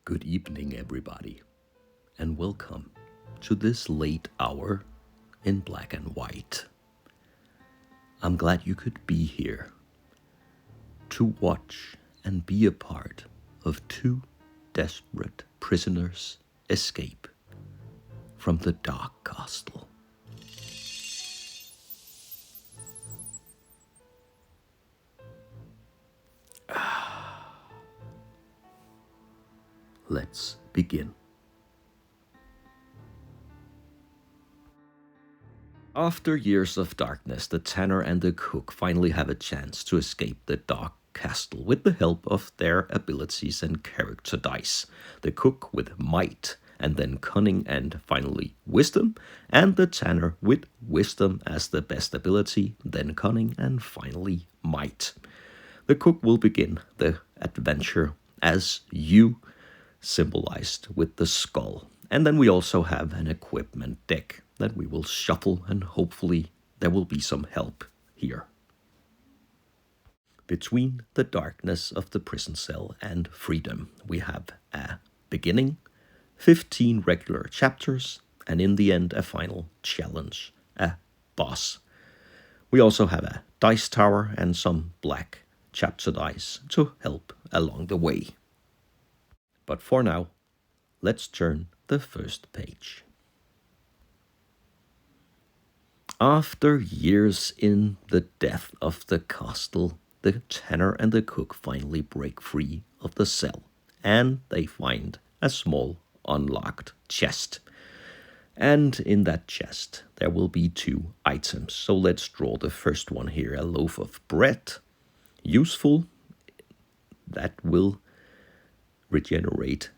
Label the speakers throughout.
Speaker 1: Good evening, everybody, and welcome to this late hour in black and white. I'm glad you could be here to watch and be a part of two desperate prisoners' escape from the dark castle. Let's begin. After years of darkness, the tanner and the cook finally have a chance to escape the dark castle with the help of their abilities and character dice. The cook with might, and then cunning and finally wisdom, and the tanner with wisdom as the best ability, then cunning and finally might. The cook will begin the adventure as you, symbolized with the skull. And then we also have an equipment deck that we will shuffle, and hopefully there will be some help here. Between the darkness of the prison cell and freedom, we have a beginning, 15 regular chapters, and in the end, a final challenge, a boss. We also have a dice tower and some black chapter dice to help along the way. But for now, let's turn the first page. After years in the death of the castle, the tanner and the cook finally break free of the cell, and they find a small unlocked chest. And in that chest, there will be two items. So let's draw the first one here, a loaf of bread. Useful, that will regenerate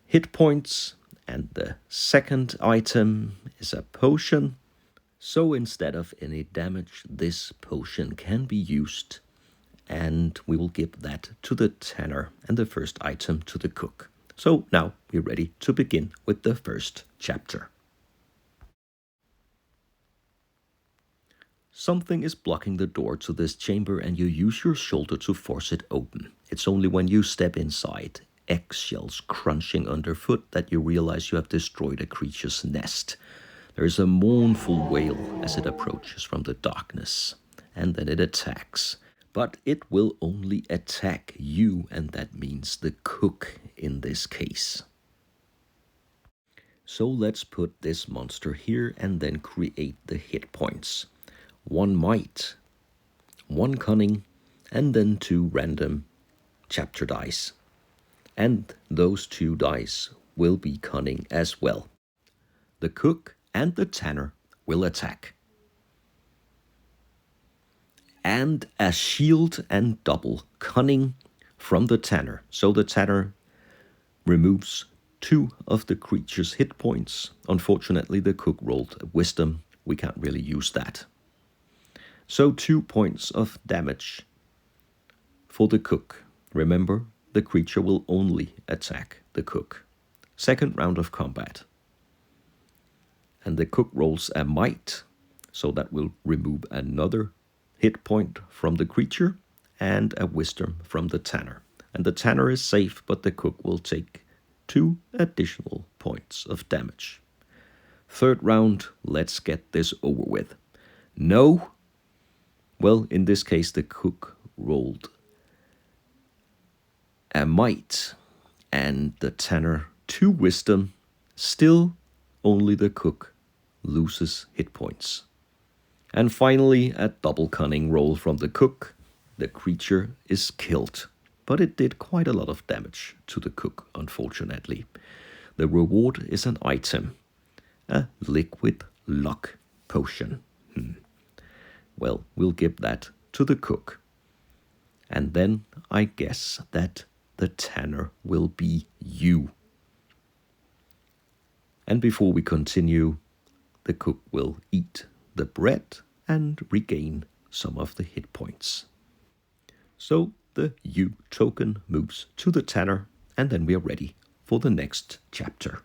Speaker 1: hit points. And the second item is a potion. So instead of any damage, this potion can be used, and we will give that to the tanner and the first item to the cook. So now we're ready to begin with the first chapter. Something is blocking the door to this chamber, and you use your shoulder to force it open. It's only when you step inside, eggshells crunching underfoot, that you realize you have destroyed a creature's nest. There is a mournful wail as it approaches from the darkness, and then it attacks. But it will only attack you, and that means the cook in this case. So let's put this monster here and then create the hit points. 1 might, 1 cunning, and then 2 random chapter dice. And those 2 dice will be cunning as well. The cook and the tanner will attack. And a shield and double cunning from the tanner. So the tanner removes 2 of the creature's hit points. Unfortunately, the cook rolled a wisdom. We can't really use that. So 2 points of damage for the cook. Remember, the creature will only attack the cook. Second round of combat. And the cook rolls a might, so that will remove another hit point from the creature and a wisdom from the tanner. And the tanner is safe, but the cook will take 2 additional points of damage. Third round, let's get this over with. No. Well, in this case, the cook rolled a might and the tanner 2 wisdom. Still, only the cook loses hit points. And finally, a double cunning roll from the cook. The creature is killed, but it did quite a lot of damage to the cook, unfortunately. The reward is an item, a liquid luck potion. Well, we'll give that to the cook. And then I guess that the tanner will be you. And before we continue, the cook will eat the bread and regain some of the hit points. So the you token moves to the tanner, and then we are ready for the next chapter.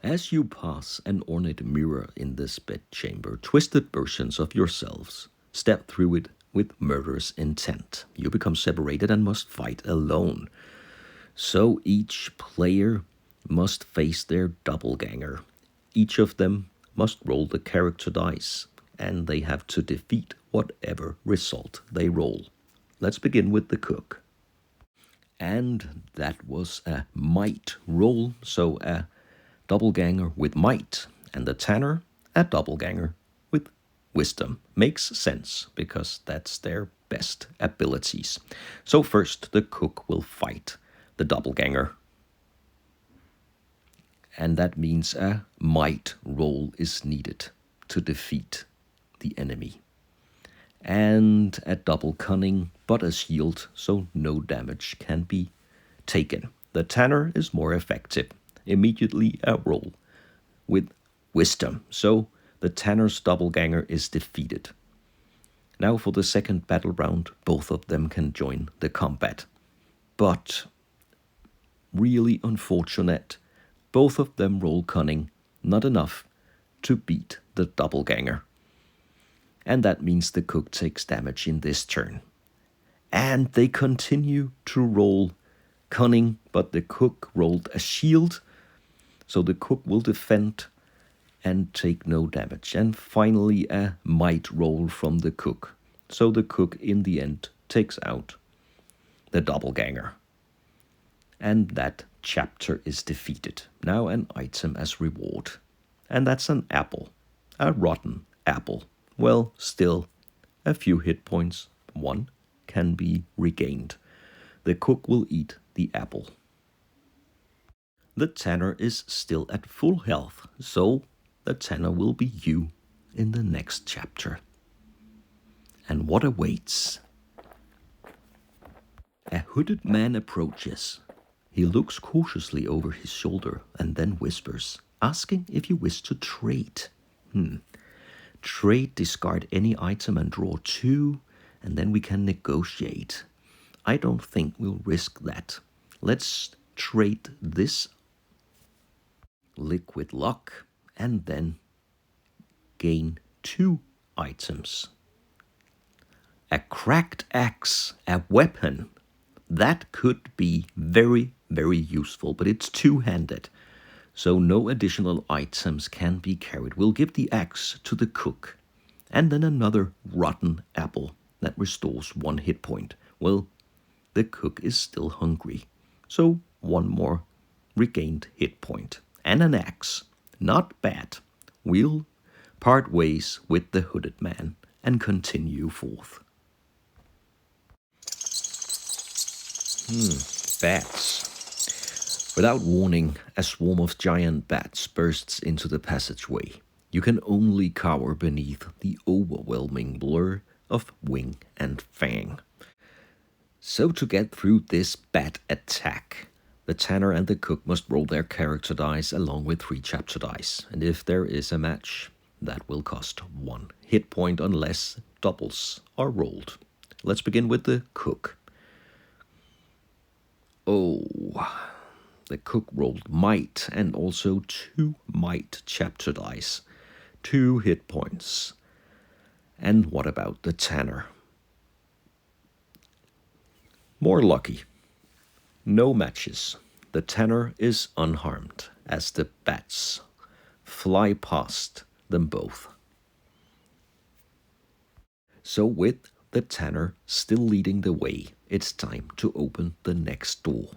Speaker 1: As you pass an ornate mirror in this bedchamber, twisted versions of yourselves step through it with murderous intent. You become separated and must fight alone. So each player must face their doppelganger. Each of them must roll the character dice, and they have to defeat whatever result they roll. Let's begin with the cook. And that was a might roll, so a doppelganger with might, and the tanner, a doppelganger with wisdom. Makes sense, because that's their best abilities. So first, the cook will fight the doppelganger. And that means a might roll is needed to defeat the enemy. And a double cunning, but a shield, so no damage can be taken. The tanner is more effective. Immediately a roll with wisdom, so the tanner's doppelganger is defeated. Now for the second battle round, both of them can join the combat. But really unfortunate, both of them roll cunning, not enough to beat the doppelganger. And that means the cook takes damage in this turn. And they continue to roll cunning, but the cook rolled a shield, so the cook will defend and take no damage. And finally a might roll from the cook, so the cook in the end takes out the doppelganger. And that chapter is defeated. Now an item as reward. And that's an apple. A rotten apple. Well, still a few hit points. One can be regained. The cook will eat the apple. The tanner is still at full health, so the tanner will be you in the next chapter. And what awaits? A hooded man approaches. He looks cautiously over his shoulder and then whispers, asking if you wish to trade. Trade, discard any item and draw 2, and then we can negotiate. I don't think we'll risk that. Let's trade this liquid luck and then gain 2 items. A cracked axe, a weapon. That could be very, very useful, but it's two-handed, so no additional items can be carried. We'll give the axe to the cook, and then another rotten apple that restores 1 hit point. Well, the cook is still hungry, so 1 more regained hit point. And an axe. Not bad. We'll part ways with the hooded man and continue forth. Bats. Without warning, a swarm of giant bats bursts into the passageway. You can only cower beneath the overwhelming blur of wing and fang. So to get through this bat attack, the tanner and the cook must roll their character dice along with 3 chapter dice. And if there is a match, that will cost 1 hit point unless doubles are rolled. Let's begin with the cook. Oh, the cook rolled might and also 2 might chapter dice. 2 hit points. And what about the tanner? More lucky. No matches. The tanner is unharmed as the bats fly past them both. So with the tanner still leading the way, it's time to open the next door.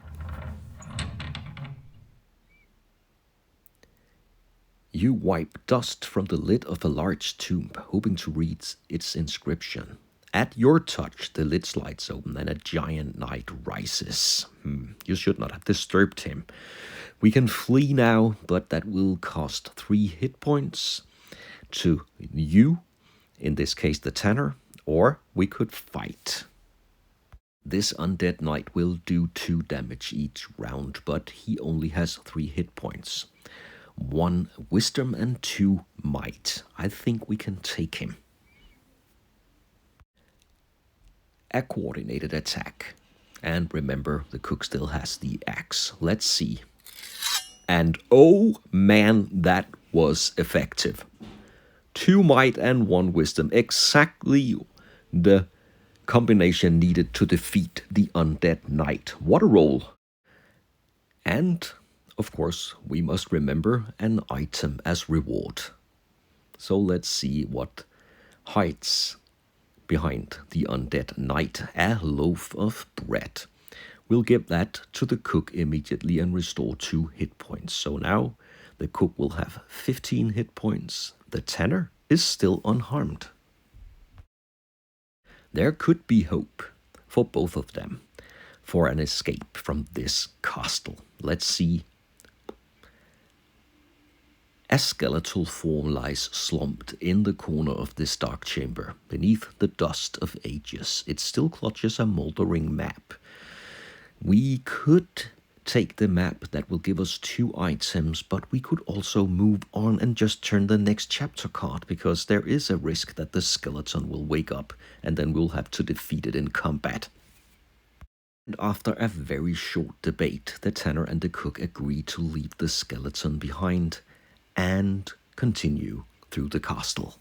Speaker 1: You wipe dust from the lid of a large tomb, hoping to read its inscription. At your touch, the lid slides open and a giant knight rises. You should not have disturbed him. We can flee now, but that will cost 3 hit points to you, in this case the tanner, or we could fight. This undead knight will do 2 damage each round, but he only has 3 hit points. 1 wisdom and 2 might. I think we can take him. A coordinated attack. And remember, the cook still has the axe. Let's see. And oh man, that was effective. 2 might and 1 wisdom. Exactly the combination needed to defeat the Undead Knight. What a roll. And, of course, we must remember an item as reward. So let's see what hides behind the Undead Knight. A loaf of bread. We'll give that to the cook immediately and restore 2 hit points. So now the cook will have 15 hit points. The tanner is still unharmed. There could be hope for both of them for an escape from this castle. Let's see. A skeletal form lies slumped in the corner of this dark chamber. Beneath the dust of ages, it still clutches a moldering map. We could take the map that will give us 2 items, but we could also move on and just turn the next chapter card, because there is a risk that the skeleton will wake up and then we'll have to defeat it in combat. And after a very short debate, the tanner and the cook agree to leave the skeleton behind and continue through the castle.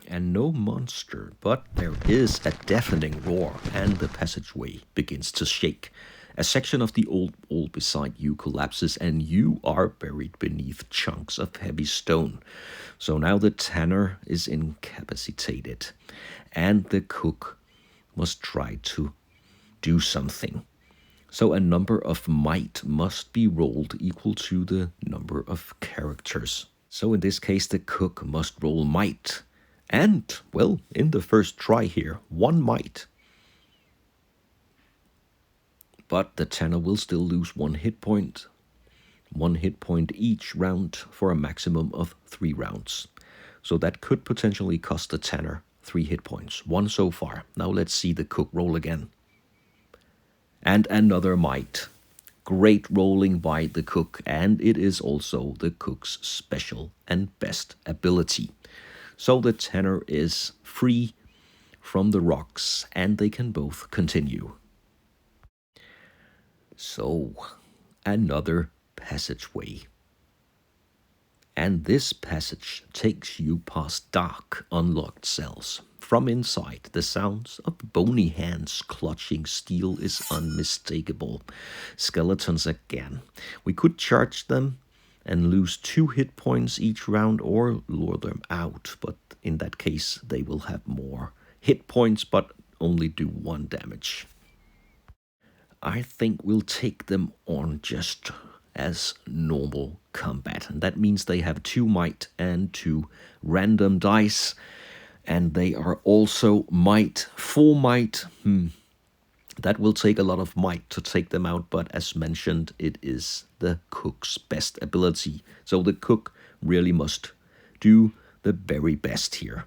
Speaker 1: And no monster, but there is a deafening roar, and the passageway begins to shake. A section of the old wall beside you collapses, and you are buried beneath chunks of heavy stone. So now the tanner is incapacitated, and the cook must try to do something. So a number of might must be rolled equal to the number of characters. So in this case, the cook must roll might. And, well, in the first try here, 1 might. But the tanner will still lose 1 hit point. 1 hit point each round for a maximum of 3 rounds. So that could potentially cost the tanner 3 hit points. 1 so far. Now let's see the cook roll again. And another might. Great rolling by the cook, and it is also the cook's special and best ability. So the tanner is free from the rocks, and they can both continue. So, another passageway. And this passage takes you past dark, unlocked cells. From inside, the sounds of bony hands clutching steel is unmistakable. Skeletons again. We could charge them and lose 2 hit points each round, or lure them out, but in that case they will have more hit points but only do 1 damage. I think we'll take them on just as normal combat, and that means they have 2 might and 2 random dice, and they are also might. 4 might. That will take a lot of might to take them out, but as mentioned, it is the cook's best ability. So the cook really must do the very best here.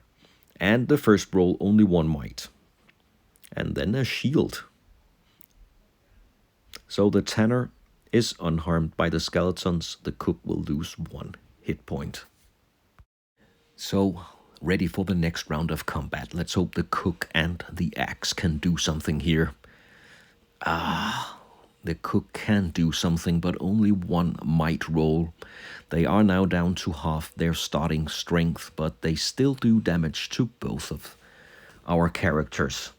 Speaker 1: And the first roll, only 1 might. And then a shield. So the tanner is unharmed by the skeletons. The cook will lose 1 hit point. So, ready for the next round of combat. Let's hope the cook and the axe can do something here. The cook can do something, but only 1 might roll. They are now down to half their starting strength, but they still do damage to both of our characters.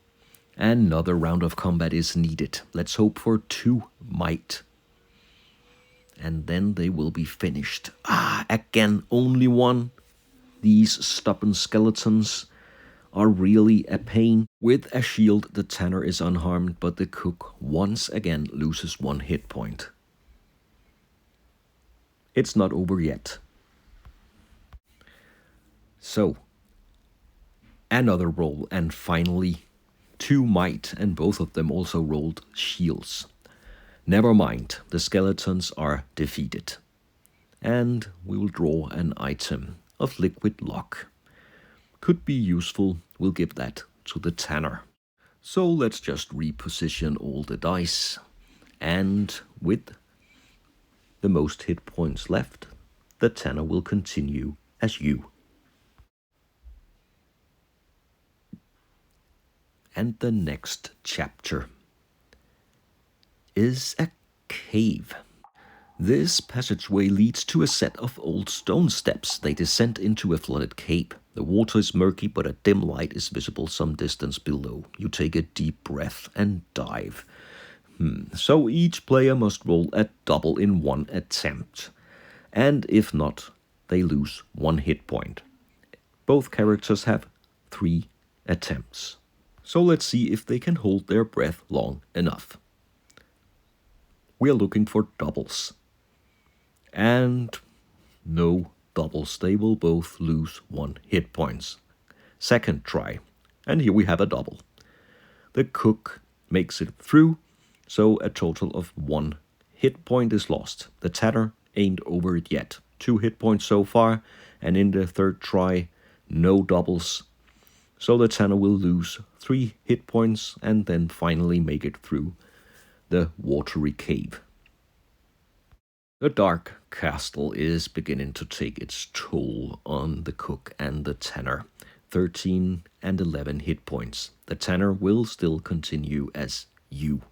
Speaker 1: Another round of combat is needed. Let's hope for 2 might. And then they will be finished. Again, only 1. These stubborn skeletons are really a pain. With a shield, the tanner is unharmed, but the cook once again loses 1 hit point. It's not over yet. So, another roll, and finally 2 might, and both of them also rolled shields. Never mind, the skeletons are defeated. And we will draw an item of liquid luck. Could be useful, we'll give that to the tanner. So let's just reposition all the dice, and with the most hit points left, the tanner will continue as you. And the next chapter is a cave. This passageway leads to a set of old stone steps. They descend into a flooded cave. The water is murky, but a dim light is visible some distance below. You take a deep breath and dive. So each player must roll a double in one attempt. And if not, they lose 1 hit point. Both characters have 3 attempts. So let's see if they can hold their breath long enough. We are looking for doubles. And no doubles. They will both lose 1 hit points. Second try. And here we have a double. The cook makes it through, so a total of 1 hit point is lost. The tanner ain't over it yet. 2 hit points so far, and in the third try, no doubles. So the tanner will lose 3 hit points and then finally make it through the watery cave. The dark castle is beginning to take its toll on the cook and the tanner. 13 and 11 hit points. The tanner will still continue as you.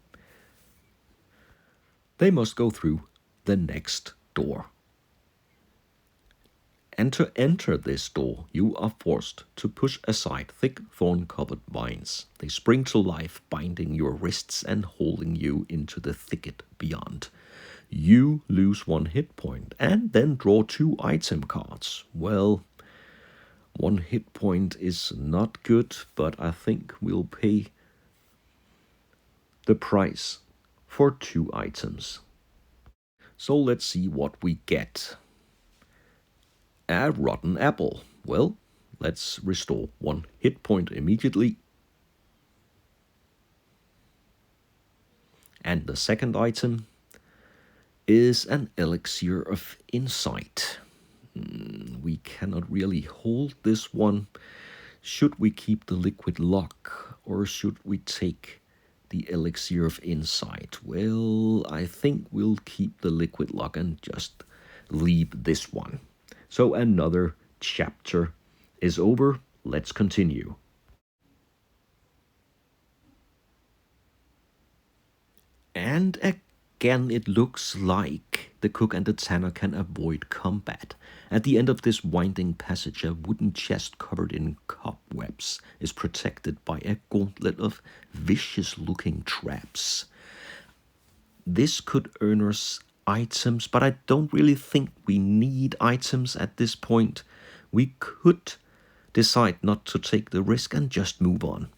Speaker 1: They must go through the next door. And to enter this door, you are forced to push aside thick thorn-covered vines. They spring to life, binding your wrists and holding you into the thicket beyond. You lose 1 hit point and then draw 2 item cards. Well, 1 hit point is not good, but I think we'll pay the price for 2 items. So let's see what we get. A rotten apple. Well, let's restore 1 hit point immediately. And the second item is an elixir of insight. We cannot really hold this one. Should we keep the liquid lock or should we take the elixir of insight? Well, I think we'll keep the liquid lock and just leave this one. So another chapter is over. Let's continue. And again, it looks like the cook and the tanner can avoid combat. At the end of this winding passage, a wooden chest covered in cobwebs is protected by a gauntlet of vicious-looking traps. This could earn us items, but I don't really think we need items at this point. We could decide not to take the risk and just move on.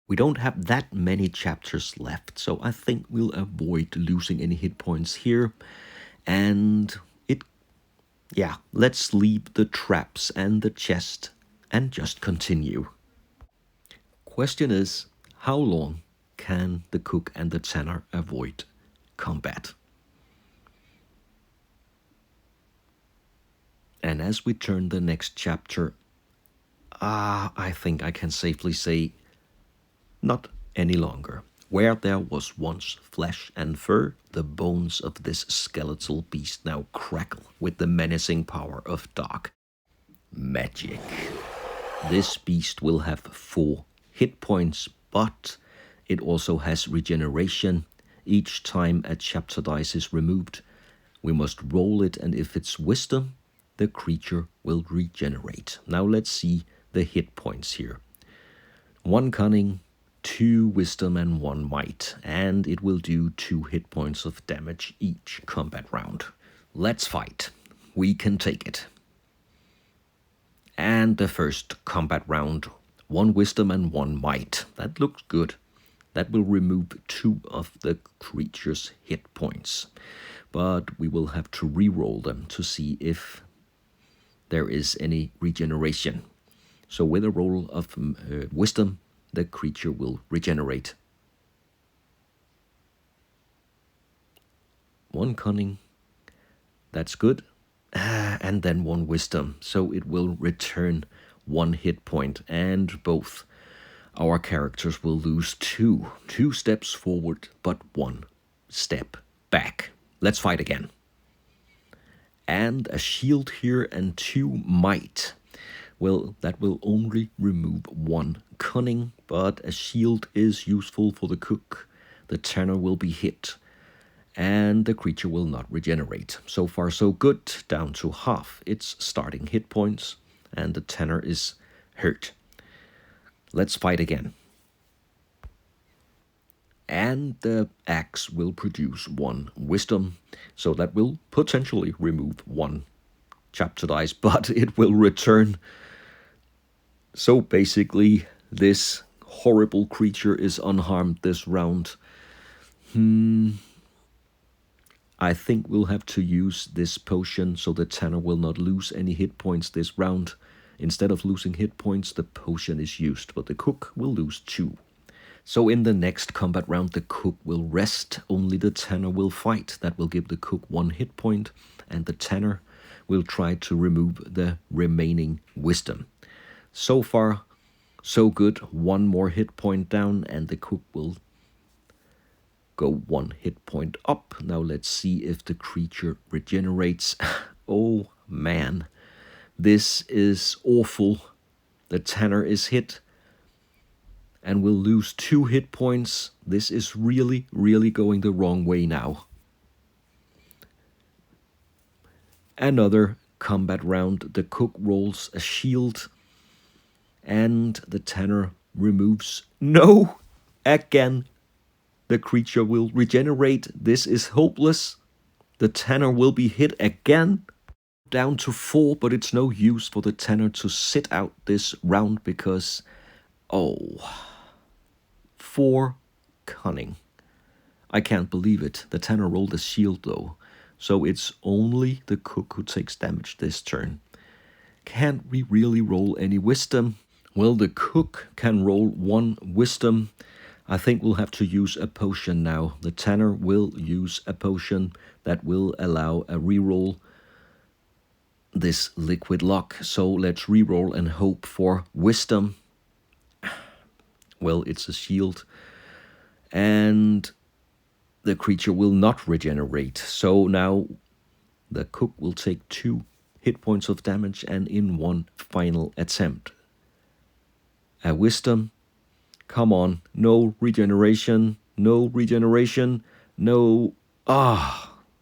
Speaker 1: We don't have that many chapters left, so I think we'll avoid losing any hit points here. And let's leave the traps and the chest and just continue. Question is, how long can the cook and the tanner avoid combat? And as we turn the next chapter, I think I can safely say, not any longer. Where there was once flesh and fur, the bones of this skeletal beast now crackle with the menacing power of dark magic. This beast will have 4 hit points, but it also has regeneration. Each time a chapter dice is removed, we must roll it, and if it's wisdom, the creature will regenerate. Now let's see the hit points here. 1 cunning, 2 wisdom and 1 might, and it will do 2 hit points of damage each combat round. Let's fight. We can take it. And the first combat round, 1 wisdom and 1 might. That looks good. That will remove 2 of the creature's hit points. But we will have to re-roll them to see if there is any regeneration. So with a roll of wisdom, the creature will regenerate. 1 cunning, that's good. And then 1 wisdom, so it will return 1 hit point, and both our characters will lose 2. 2 steps forward, but 1 step back. Let's fight again. And a shield here and 2 might. Well, that will only remove 1 cunning, but a shield is useful for the cook. The tanner will be hit. and the creature will not regenerate. So far so good, down to half its starting hit points, and the tenor is hurt. Let's fight again. And the axe will produce 1 wisdom, so that will potentially remove 1 chapter dice, but it will return. So basically, this horrible creature is unharmed this round. I think we'll have to use this potion so the Tanner will not lose any hit points this round. Instead of losing hit points, the potion is used, but the cook will lose 2. So in the next combat round, the cook will rest. Only the Tanner will fight. That will give the cook 1 hit point, and the Tanner will try to remove the remaining wisdom. So far, so good. 1 more hit point down, and the cook will go 1 hit point up. Now let's see if the creature regenerates. Oh man, this is awful. The Tanner is hit and will lose 2 hit points. This is really, really going the wrong way now. Another combat round. The cook rolls a shield and the Tanner removes. No! Again, the creature will regenerate. This is hopeless. The Tanner will be hit again. Down to 4, but it's no use for the Tanner to sit out this round because, 4 cunning. I can't believe it. The Tanner rolled a shield though, so it's only the cook who takes damage this turn. Can't we really roll any wisdom? Well, the cook can roll 1 wisdom. I think we'll have to use a potion now. The Tanner will use a potion that will allow a reroll this liquid lock. So let's reroll and hope for wisdom. Well, it's a shield. And the creature will not regenerate. So now the cook will take 2 hit points of damage and in 1 final attempt. A wisdom. Come on. No regeneration. No regeneration. No.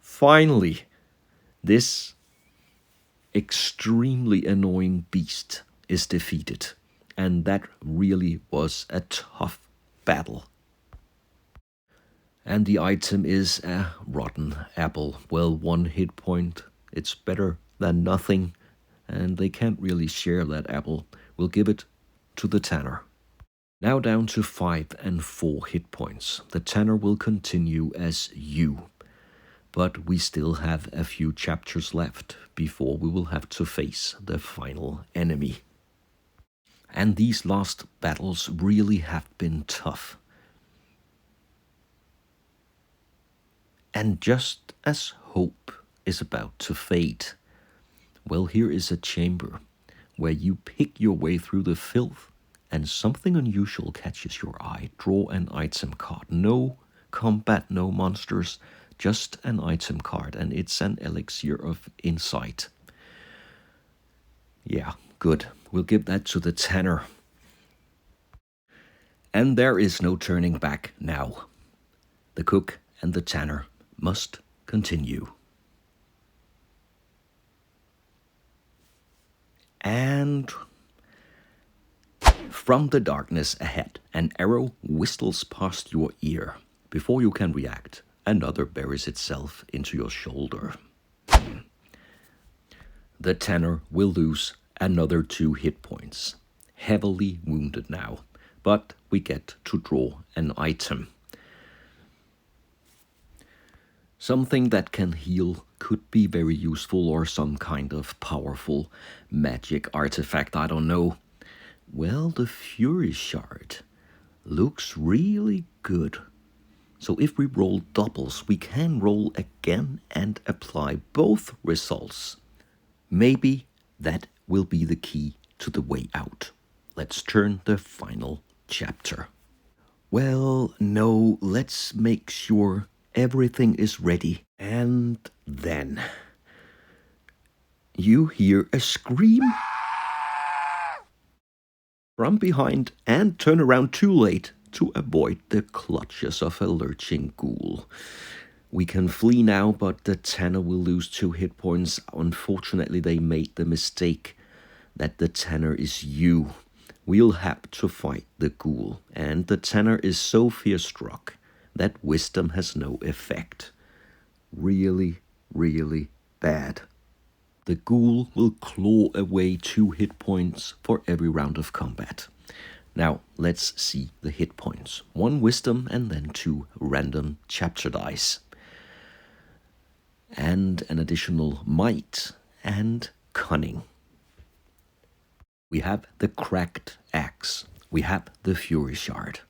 Speaker 1: Finally. This extremely annoying beast is defeated. And that really was a tough battle. And the item is a rotten apple. Well, 1 hit point. It's better than nothing. And they can't really share that apple. We'll give it to the Tanner. Now down to 5 and 4 hit points. The Tanner will continue as you. But we still have a few chapters left before we will have to face the final enemy. And these last battles really have been tough. And just as hope is about to fade, well, here is a chamber where you pick your way through the filth and something unusual catches your eye. Draw an item card. No combat, no monsters, just an item card, and it's an elixir of insight. Yeah, good. We'll give that to the Tanner. And there is no turning back now. The cook and the Tanner must continue. And from the darkness ahead, an arrow whistles past your ear. Before you can react, another buries itself into your shoulder. The Tanner will lose another 2 hit points. Heavily wounded now, but we get to draw an item. Something that can heal could be very useful, or some kind of powerful magic artifact, I don't know. Well, the Fury Shard looks really good. So if we roll doubles, we can roll again and apply both results. Maybe that will be the key to the way out. Let's turn the final chapter. Well, no, let's make sure everything is ready. And then you hear a scream from behind and turn around too late to avoid the clutches of a lurching ghoul. We can flee now, but the Tanner will lose 2 hit points. Unfortunately, they made the mistake that the Tanner is you. We'll have to fight the ghoul, and the Tanner is so fear-struck that wisdom has no effect. Really, really bad. The ghoul will claw away 2 hit points for every round of combat. Now, let's see the hit points. 1 wisdom and then 2 random chapter dice. And an additional might and cunning. We have the cracked axe. We have the fury shard.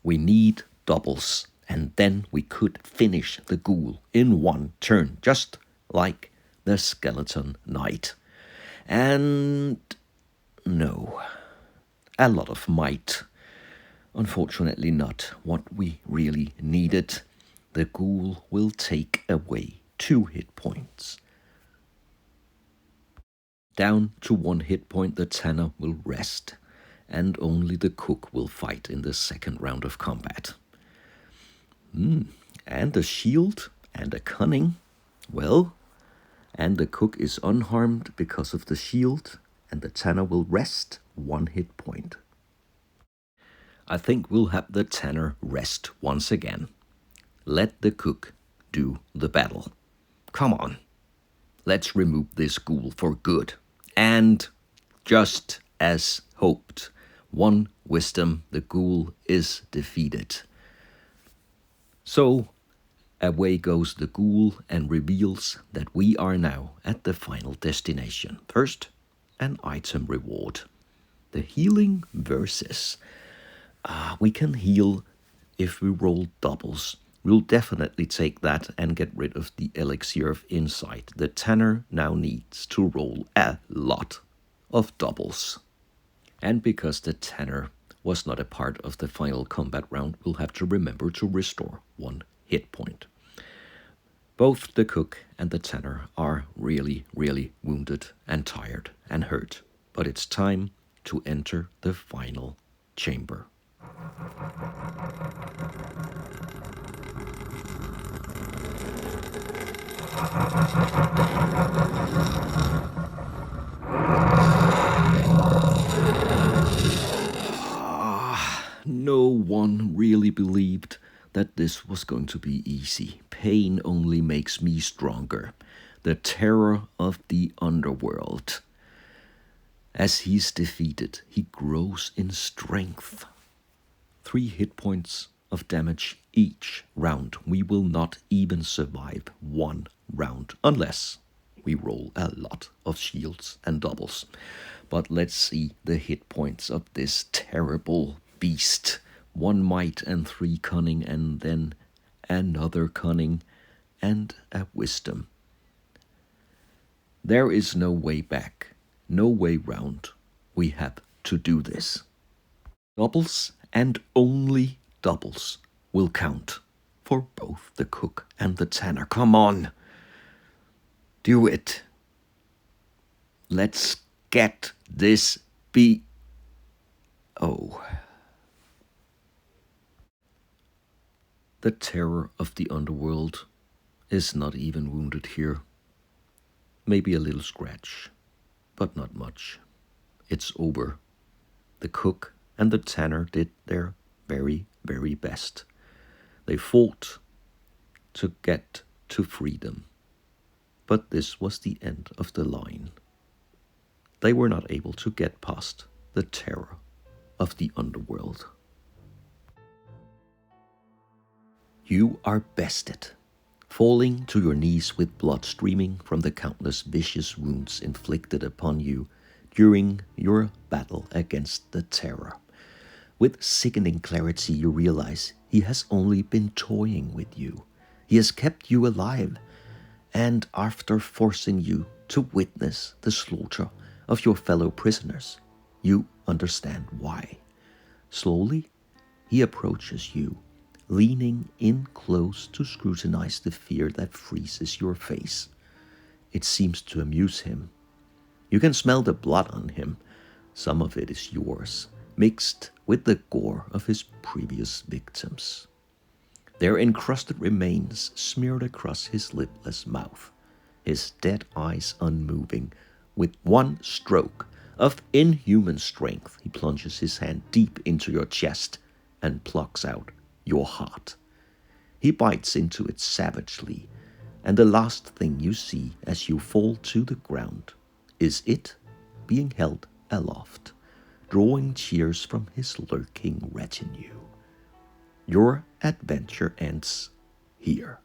Speaker 1: We need doubles, and then we could finish the ghoul in 1 turn, just like the skeleton knight. And no, a lot of might. Unfortunately not what we really needed. The ghoul will take away 2 hit points. Down to 1 hit point, the Tanner will rest, and only the cook will fight in the 2nd round of combat. And a shield and a cunning. Well, and the cook is unharmed because of the shield, and the Tanner will rest 1 hit point. I think we'll have the Tanner rest once again. Let the cook do the battle. Come on, let's remove this ghoul for good. And just as hoped, 1 wisdom, the ghoul is defeated. So away goes the ghoul and reveals that we are now at the final destination. First, an item reward. The healing versus. We can heal if we roll doubles. We'll definitely take that and get rid of the elixir of insight. The Tanner now needs to roll a lot of doubles. And because the Tanner was not a part of the final combat round, we'll have to remember to restore 1 hit point. Both the cook and the Tanner are really, really wounded and tired and hurt. But it's time to enter the final chamber. No one really believed that this was going to be easy. Pain only makes me stronger. The terror of the underworld. As he's defeated, he grows in strength. 3 hit points of damage each round. We will not even survive 1 round unless we roll a lot of shields and doubles. But let's see the hit points of this terrible beast. 1 might and 3 cunning, and then another cunning and a wisdom. There is no way back, no way round. We have to do this. Doubles and only doubles will count for both the cook and the Tanner. Come on, do it. Let's get this Oh. The terror of the underworld is not even wounded here. Maybe a little scratch, but not much. It's over. The cook and the Tanner did their very, very best. They fought to get to freedom. But this was the end of the line. They were not able to get past the terror of the underworld. You are bested, falling to your knees with blood streaming from the countless vicious wounds inflicted upon you during your battle against the terror. With sickening clarity, you realize he has only been toying with you. He has kept you alive, and after forcing you to witness the slaughter of your fellow prisoners, you understand why. Slowly, he approaches you, leaning in close to scrutinize the fear that freezes your face. It seems to amuse him. You can smell the blood on him. Some of it is yours, mixed with the gore of his previous victims. Their encrusted remains smeared across his lipless mouth, his dead eyes unmoving. With one stroke of inhuman strength, he plunges his hand deep into your chest and plucks out your heart. He bites into it savagely, and the last thing you see as you fall to the ground is it being held aloft, drawing cheers from his lurking retinue. Your adventure ends here.